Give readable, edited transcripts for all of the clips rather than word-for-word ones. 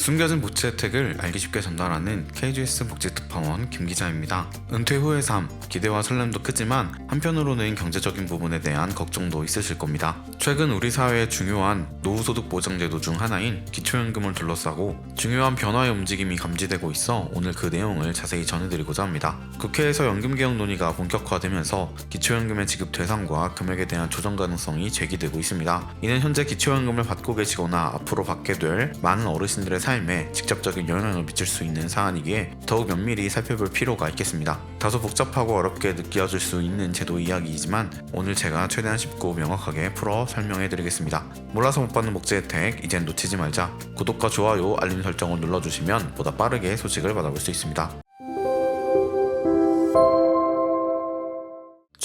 숨겨진 복지 혜택을 알기 쉽게 전달하는 KGS 복지특파원 김기자입니다. 은퇴 후의 삶, 기대와 설렘도 크지만 한편으로는 경제적인 부분에 대한 걱정도 있으실 겁니다. 최근 우리 사회의 중요한 노후소득 보장제도 중 하나인 기초연금을 둘러싸고 중요한 변화의 움직임이 감지되고 있어 오늘 그 내용을 자세히 전해드리고자 합니다. 국회에서 연금개혁 논의가 본격화되면서 기초연금의 지급 대상과 금액에 대한 조정 가능성이 제기되고 있습니다. 이는 현재 기초연금을 받고 계시거나 앞으로 받게 될 많은 어르신들의 삶에 직접적인 영향을 미칠 수 있는 사안이기에 더욱 면밀히 살펴볼 필요가 있겠습니다. 다소 복잡하고 어렵게 느껴질 수 있는 제도 이야기이지만 오늘 제가 최대한 쉽고 명확하게 풀어 설명해드리겠습니다. 몰라서 못 받는 복지 혜택 이젠 놓치지 말자. 구독과 좋아요, 알림 설정을 눌러주시면 보다 빠르게 소식을 받아볼 수 있습니다.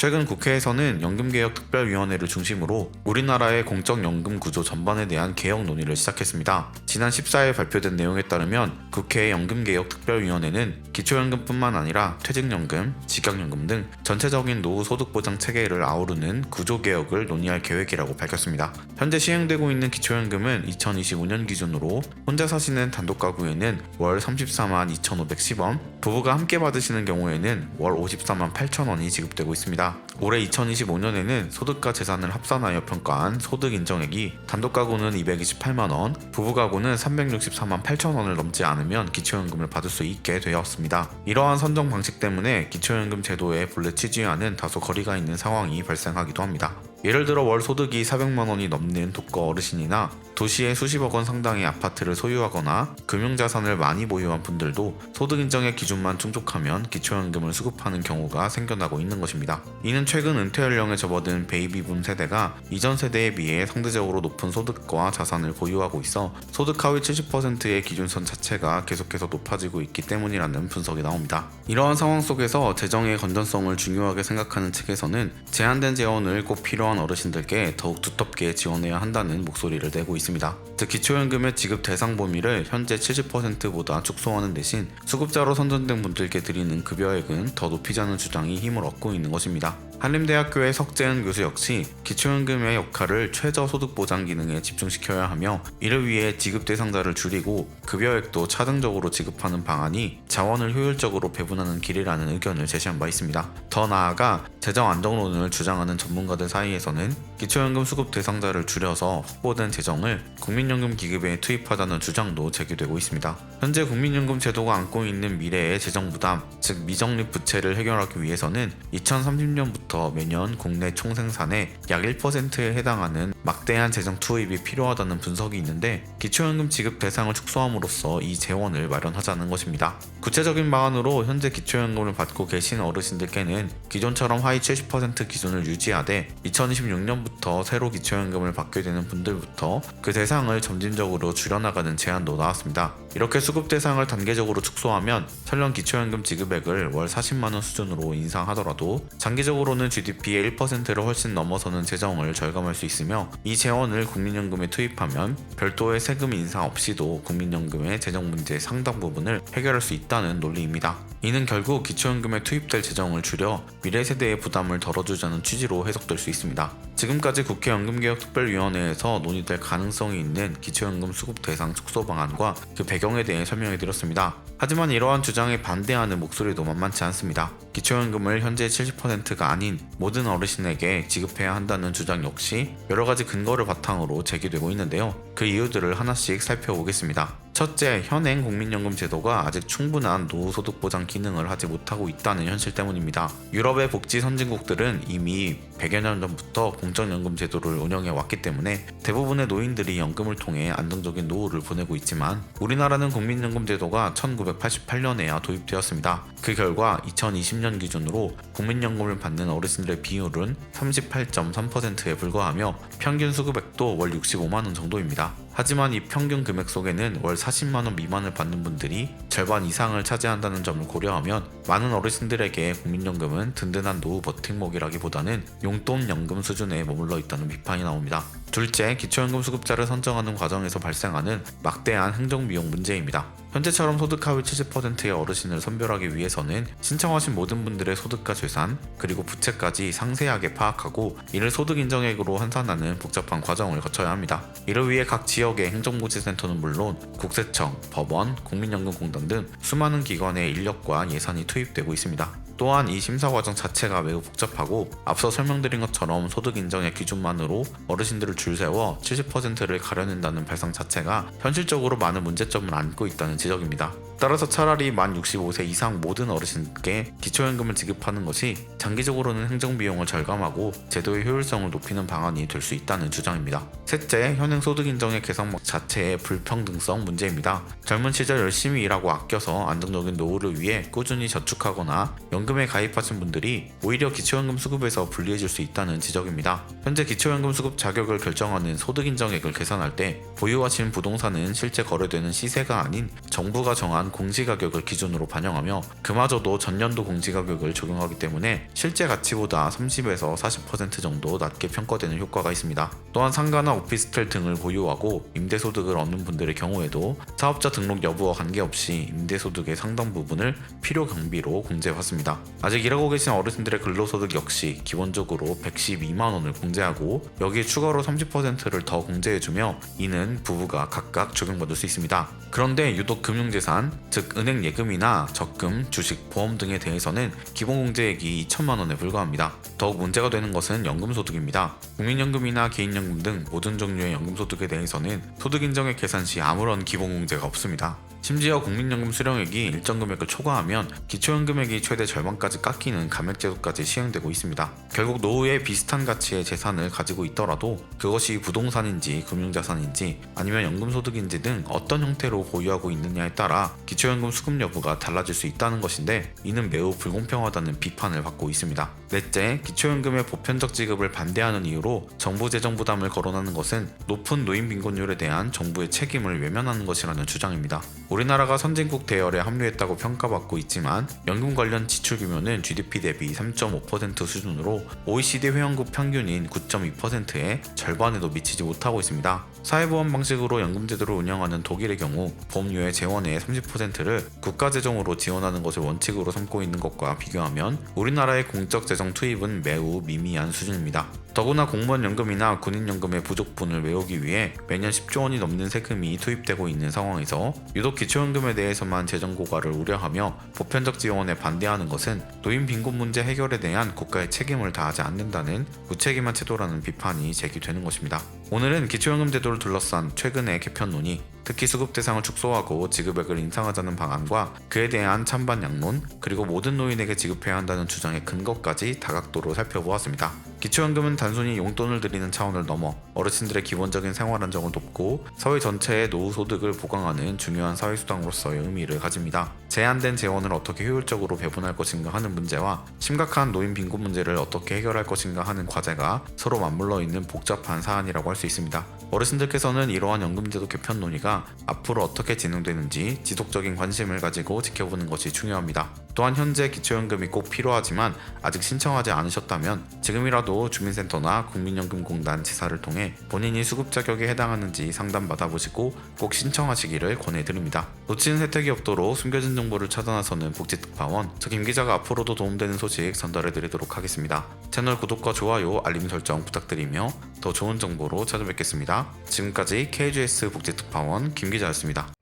최근 국회에서는 연금개혁특별위원회를 중심으로 우리나라의 공적연금 구조 전반에 대한 개혁 논의를 시작했습니다. 지난 14일 발표된 내용에 따르면 국회 연금개혁특별위원회는 기초연금뿐만 아니라 퇴직연금, 직역연금 등 전체적인 노후소득보장 체계를 아우르는 구조개혁을 논의할 계획이라고 밝혔습니다. 현재 시행되고 있는 기초연금은 2025년 기준으로 혼자 사시는 단독가구에는 월 34만 2,510원, 부부가 함께 받으시는 경우에는 월 54만 8천원이 지급되고 있습니다. 올해 2025년에는 소득과 재산을 합산하여 평가한 소득 인정액이 단독가구는 228만원, 부부가구는 364만 8천원을 넘지 않으면 기초연금을 받을 수 있게 되었습니다. 이러한 선정 방식 때문에 기초연금 제도의 본래 취지와는 다소 거리가 있는 상황이 발생하기도 합니다. 예를 들어 월 소득이 400만원이 넘는 독거 어르신이나 도시에 수십억 원 상당의 아파트를 소유하거나 금융자산을 많이 보유한 분들도 소득 인정의 기준만 충족하면 기초연금을 수급하는 경우가 생겨나고 있는 것입니다. 이는 최근 은퇴 연령에 접어든 베이비붐 세대가 이전 세대에 비해 상대적으로 높은 소득과 자산을 보유하고 있어 소득 하위 70%의 기준선 자체가 계속해서 높아지고 있기 때문이라는 분석이 나옵니다. 이러한 상황 속에서 재정의 건전성을 중요하게 생각하는 측에서는 제한된 재원을 꼭 필요한 어르신들께 더욱 두텁게 지원해야 한다는 목소리를 내고 있습니다. 즉 기초연금의 지급 대상 범위를 현재 70%보다 축소하는 대신 수급자로 선정된 분들께 드리는 급여액은 더 높이자는 주장이 힘을 얻고 있는 것입니다. 한림대학교의 석재은 교수 역시 기초연금의 역할을 최저소득보장 기능에 집중시켜야 하며 이를 위해 지급 대상자를 줄이고 급여액도 차등적으로 지급하는 방안이 자원을 효율적으로 배분하는 길이라는 의견을 제시한 바 있습니다. 더 나아가 재정 안정론을 주장하는 전문가들 사이에서는 기초연금 수급 대상자를 줄여서 확보된 재정을 국민연금 기금에 투입하자는 주장도 제기되고 있습니다. 현재 국민연금 제도가 안고 있는 미래의 재정 부담, 즉 미적립 부채를 해결하기 위해서는 2030년부터 매년 국내 총생산의 약 1%에 해당하는 막대한 재정 투입이 필요하다는 분석이 있는데 기초연금 지급 대상을 축소함으로써 이 재원을 마련하자는 것입니다. 구체적인 방안으로 현재 기초연금을 받고 계신 어르신들께는 기존처럼 하위 70% 기준을 유지하되 2026년부터 새로 기초연금을 받게 되는 분들부터 그 대상을 점진적으로 줄여나가는 제안도 나왔습니다. 이렇게 수급 대상을 단계적으로 축소하면 설령 기초연금 지급액을 월 40만원 수준으로 인상하더라도 장기적으로는 GDP의 1%를 훨씬 넘어서는 재정을 절감할 수 있으며 이 재원을 국민연금에 투입하면 별도의 세금 인상 없이도 국민연금의 재정 문제의 상당 부분을 해결할 수 있다는 논리입니다. 이는 결국 기초연금에 투입될 재정을 줄여 미래 세대의 부담을 덜어주자는 취지로 해석될 수 있습니다. 지금까지 국회 연금개혁특별위원회에서 논의될 가능성이 있는 기초연금 수급 대상 축소 방안과 그 배경에 대해 설명해드렸습니다. 하지만 이러한 주장에 반대하는 목소리도 만만치 않습니다. 기초연금을 현재 70%가 아닌 모든 어르신에게 지급해야 한다는 주장 역시 여러가지 근거를 바탕으로 제기되고 있는데요. 그 이유들을 하나씩 살펴보겠습니다. 첫째, 현행 국민연금 제도가 아직 충분한 노후소득 보장 기능을 하지 못하고 있다는 현실 때문입니다. 유럽의 복지 선진국들은 이미 100여 년 전부터 공적연금 제도를 운영해 왔기 때문에 대부분의 노인들이 연금을 통해 안정적인 노후를 보내고 있지만 우리나라는 국민연금 제도가 1988년에야 도입되었습니다. 그 결과 2020년 기준으로 국민연금을 받는 어르신들의 비율은 38.3%에 불과하며 평균 수급액도 월 65만원 정도입니다. 하지만 이 평균 금액 속에는 월 40만원 미만을 받는 분들이 절반 이상을 차지한다는 점을 고려하면 많은 어르신들에게 국민연금은 든든한 노후 버팀목이라기보다는 용돈연금 수준에 머물러 있다는 비판이 나옵니다. 둘째, 기초연금 수급자를 선정하는 과정에서 발생하는 막대한 행정비용 문제입니다. 현재처럼 소득 하위 70%의 어르신을 선별하기 위해서는 신청하신 모든 분들의 소득과 재산, 그리고 부채까지 상세하게 파악하고 이를 소득 인정액으로 환산하는 복잡한 과정을 거쳐야 합니다. 이를 위해 각 지역의 행정복지센터는 물론 국세청, 법원, 국민연금공단 등 수많은 기관의 인력과 예산이 투입되고 있습니다. 또한 이 심사 과정 자체가 매우 복잡하고 앞서 설명드린 것처럼 소득 인정의 기준만으로 어르신들을 줄 세워 70%를 가려낸다는 발상 자체가 현실적으로 많은 문제점을 안고 있다는 지적입니다. 따라서 차라리 만 65세 이상 모든 어르신께 기초연금을 지급하는 것이 장기적으로는 행정비용을 절감하고 제도의 효율성을 높이는 방안이 될 수 있다는 주장입니다. 셋째, 현행 소득 인정의 계산법 자체의 불평등성 문제입니다. 젊은 시절 열심히 일하고 아껴서 안정적인 노후를 위해 꾸준히 저축하거나 연금에 가입하신 분들이 오히려 기초연금 수급에서 불리해질 수 있다는 지적입니다. 현재 기초연금 수급 자격을 결정하는 소득 인정액을 계산할 때 보유하신 부동산은 실제 거래되는 시세가 아닌 정부가 정한 공시가격을 기준으로 반영하며 그마저도 전년도 공시가격을 적용하기 때문에 실제 가치보다 30에서 40% 정도 낮게 평가되는 효과가 있습니다. 또한 상가나 오피스텔 등을 보유하고 임대소득을 얻는 분들의 경우에도 사업자 등록 여부와 관계없이 임대소득의 상당 부분을 필요 경비로 공제받습니다. 아직 일하고 계신 어르신들의 근로소득 역시 기본적으로 112만 원을 공제하고 여기에 추가로 30%를 더 공제해주며 이는 부부가 각각 적용받을 수 있습니다. 그런데 유독 금융재산, 즉 은행 예금이나 적금, 주식, 보험 등에 대해서는 기본공제액이 2천만 원에 불과합니다. 더욱 문제가 되는 것은 연금소득입니다. 국민연금이나 개인연금 등 모든 종류의 연금소득에 대해서는 소득인정액 계산 시 아무런 기본공제가 없습니다. 심지어 국민연금 수령액이 일정 금액을 초과하면 기초연금액이 최대 절반까지 깎이는 감액제도까지 시행되고 있습니다. 결국 노후에 비슷한 가치의 재산을 가지고 있더라도 그것이 부동산인지 금융자산인지 아니면 연금소득인지 등 어떤 형태로 보유하고 있느냐에 따라 기초연금 수급 여부가 달라질 수 있다는 것인데 이는 매우 불공평하다는 비판을 받고 있습니다. 넷째, 기초연금의 보편적 지급을 반대하는 이유로 정부 재정 부담을 거론하는 것은 높은 노인 빈곤율에 대한 정부의 책임을 외면하는 것이라는 주장입니다. 우리나라가 선진국 대열에 합류했다고 평가받고 있지만 연금 관련 지출 규모는 GDP 대비 3.5% 수준으로 OECD 회원국 평균인 9.2%의 절반에도 미치지 못하고 있습니다. 사회보험 방식으로 연금제도를 운영하는 독일의 경우 보험료의 재원의 30%를 국가재정으로 지원하는 것을 원칙으로 삼고 있는 것과 비교하면 우리나라의 공적 재정 투입은 매우 미미한 수준입니다. 더구나 공무원 연금이나 군인 연금의 부족분을 메우기 위해 매년 10조 원이 넘는 세금이 투입되고 있는 상황에서 유독 기초연금에 대해서만 재정 고갈을 우려하며 보편적 지원에 반대하는 것은 노인 빈곤 문제 해결에 대한 국가의 책임을 다하지 않는다는 무책임한 태도라는 비판이 제기되는 것입니다. 오늘은 기초연금 제도를 둘러싼 최근의 개편 논의, 특히 수급 대상을 축소하고 지급액을 인상하자는 방안과 그에 대한 찬반 양론, 그리고 모든 노인에게 지급해야 한다는 주장의 근거까지 다각도로 살펴보았습니다. 기초연금은 단순히 용돈을 드리는 차원을 넘어 어르신들의 기본적인 생활 안정을 돕고 사회 전체의 노후 소득을 보강하는 중요한 사회수단으로서의 의미를 가집니다. 제한된 재원을 어떻게 효율적으로 배분할 것인가 하는 문제와 심각한 노인 빈곤 문제를 어떻게 해결할 것인가 하는 과제가 서로 맞물려 있는 복잡한 사안이라고 할 수 있습니다. 어르신들께서는 이러한 연금제도 개편 논의가 앞으로 어떻게 진행되는지 지속적인 관심을 가지고 지켜보는 것이 중요합니다. 또한 현재 기초연금이 꼭 필요하지만 아직 신청하지 않으셨다면 지금이라도 주민센터나 국민연금공단 지사를 통해 본인이 수급 자격에 해당하는지 상담받아보시고 꼭 신청하시기를 권해드립니다. 놓치는 혜택이 없도록 숨겨진 정보를 찾아 나서는 복지특파원, 저 김기자가 앞으로도 도움되는 소식 전달해드리도록 하겠습니다. 채널 구독과 좋아요, 알림 설정 부탁드리며 더 좋은 정보로 찾아뵙겠습니다. 지금까지 KGS 복지특파원 김기자였습니다.